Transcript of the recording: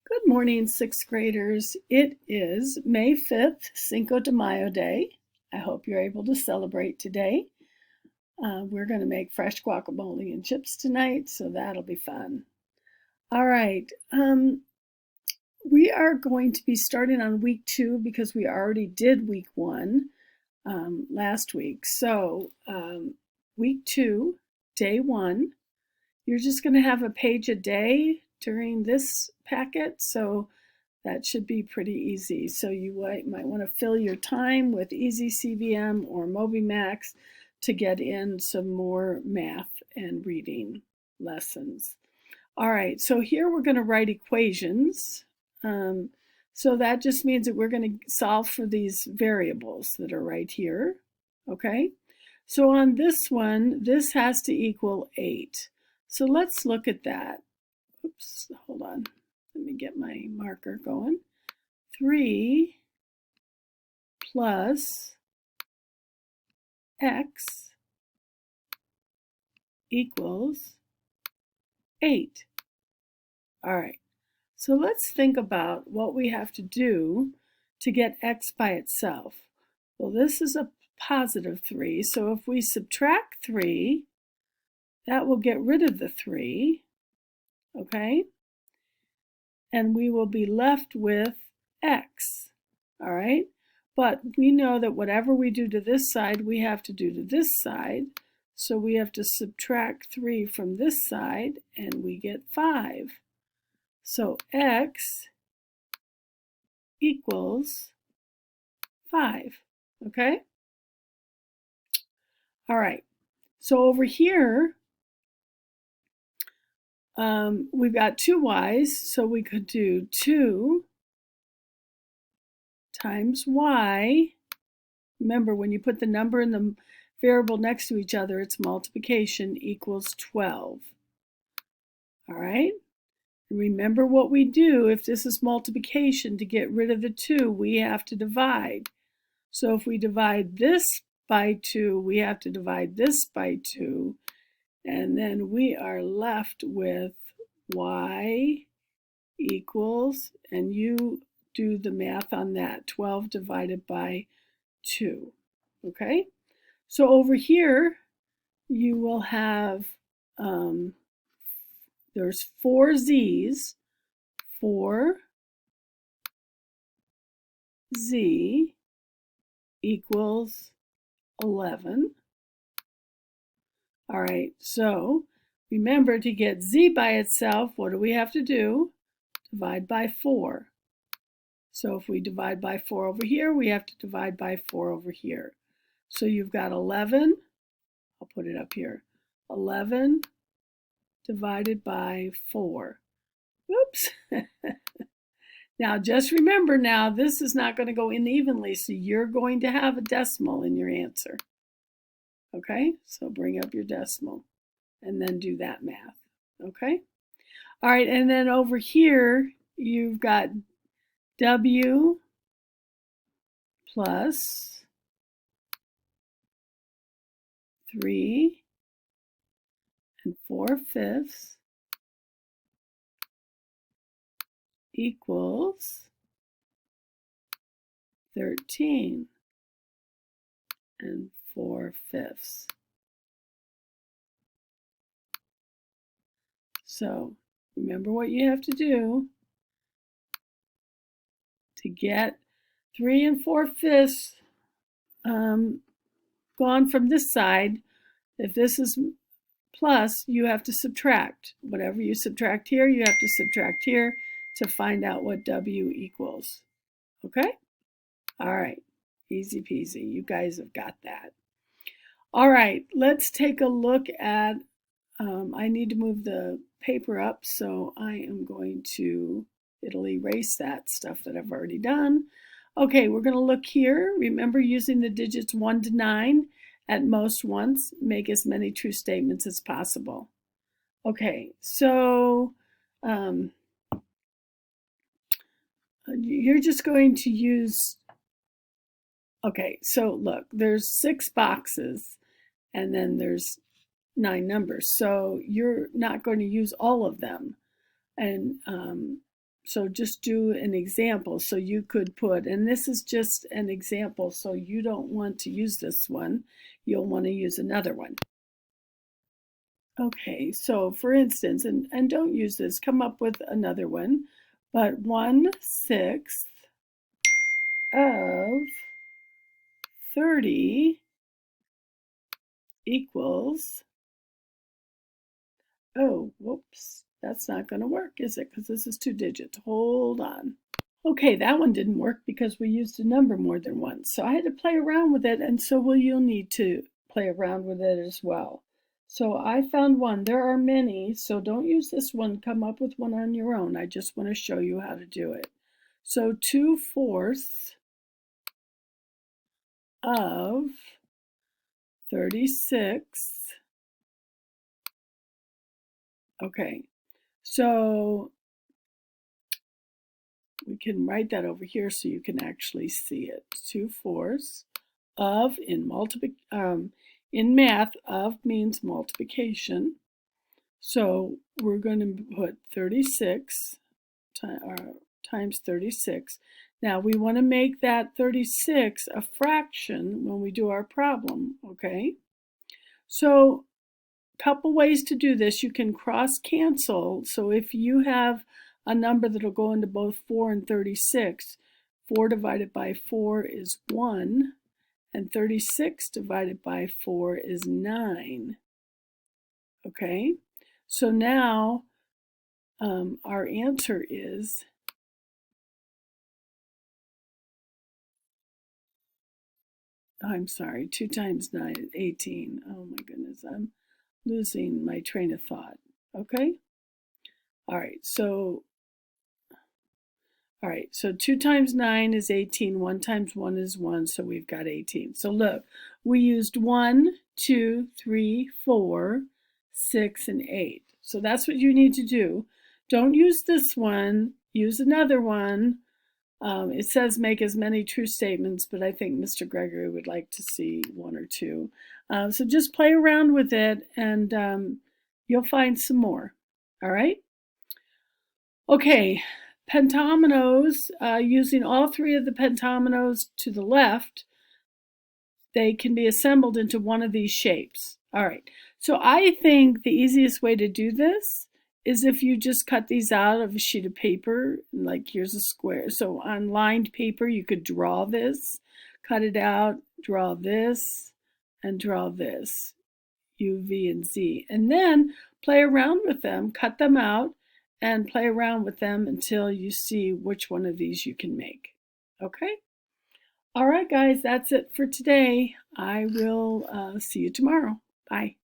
Good morning, sixth graders. It is May 5th, Cinco de Mayo Day. I hope you're able to celebrate today. We're going to make fresh guacamole and chips tonight, so that'll be fun. All right, we are going to be starting on week 2 because we already did week 1 last week. So, week 2, day 1, you're just going to have a page a day during this packet. So, that should be pretty easy. So you might want to fill your time with Easy CVM or MobyMax to get in some more math and reading lessons. All right, so here we're going to write equations. So that just means that we're going to solve for these variables that are right here. Okay, so on this one, this has to equal 8. So let's look at that. Oops, hold on. Let me get my marker going. 3 plus x equals 8. All right, so let's think about what we have to do to get x by itself. Well, this is a positive 3, so if we subtract 3, that will get rid of the 3, okay? And we will be left with x, all right? But we know that whatever we do to this side, we have to do to this side. So we have to subtract 3 from this side, and we get 5. So x equals 5, okay? All right, so over here, we've got 2 y's, so we could do 2 times y. Remember, when you put the number and the variable next to each other, it's multiplication equals 12. All right? And remember what we do if this is multiplication. To get rid of the 2, we have to divide. So if we divide this by 2, we have to divide this by 2. And then we are left with y equals, and you do the math on that, 12 divided by 2. Okay? So over here, you will have, there's 4 z's, 4z equals 11. All right, so remember, to get z by itself, what do we have to do? Divide by 4. So if we divide by 4 over here, we have to divide by 4 over here. So you've got 11, I'll put it up here, 11 divided by 4. Oops. Now just remember, now this is not going to go in evenly, so you're going to have a decimal in your answer. Okay, so bring up your decimal and then do that math. Okay, all right, and then over here you've got w plus 3 4/5 equals 13 4/5. So remember what you have to do to get 3 4/5 gone from this side. If this is plus, you have to subtract. Whatever you subtract here, you have to subtract here to find out what w equals. Okay? All right. Easy peasy. You guys have got that. All right, let's take a look at, I need to move the paper up, so I am going to, it'll erase that stuff that I've already done. Okay, we're going to look here. Remember, using the digits 1 to 9 at most once, make as many true statements as possible. Okay, so you're just going to use, okay, so look, there's 6 boxes and then there's 9 numbers. So you're not going to use all of them. And So just do an example. So you could put, and this is just an example, so you don't want to use this one. You'll want to use another one. Okay, so for instance, and don't use this, come up with another one, but 1/6 of 30 equals, oh, whoops, that's not going to work, is it? Because this is 2 digits. Hold on. Okay, that one didn't work because we used a number more than once. So I had to play around with it, and so will you'll need to play around with it as well. So I found one. There are many, so don't use this one. Come up with one on your own. I just want to show you how to do it. So 2/4 of 36. Okay, so we can write that over here so you can actually see it. 2/4 of, in math, of means multiplication. So we're going to put 36 times 36. Now we want to make that 36 a fraction when we do our problem, okay? So a couple ways to do this. You can cross cancel. So if you have a number that'll go into both 4 and 36, 4 divided by 4 is 1, and 36 divided by 4 is 9. Okay, so now our answer is I'm sorry, 2 times 9 is 18. Oh my goodness, I'm losing my train of thought. Okay, all right, so 2 times 9 is 18, 1 times 1 is 1, so we've got 18. So look, we used 1, 2, 3, 4, 6, and 8. So that's what you need to do. Don't use this one, use another one. It says make as many true statements, but I think Mr. Gregory would like to see 1 or 2. So just play around with it, and you'll find some more. All right? Okay, pentominoes, using all 3 of the pentominoes to the left, they can be assembled into one of these shapes. All right, so I think the easiest way to do this is if you just cut these out of a sheet of paper, like here's a square. So on lined paper, you could draw this, cut it out, draw this, and draw this, U, V, and Z. And then play around with them, cut them out, and play around with them until you see which one of these you can make. Okay? All right, guys, that's it for today. I will see you tomorrow. Bye.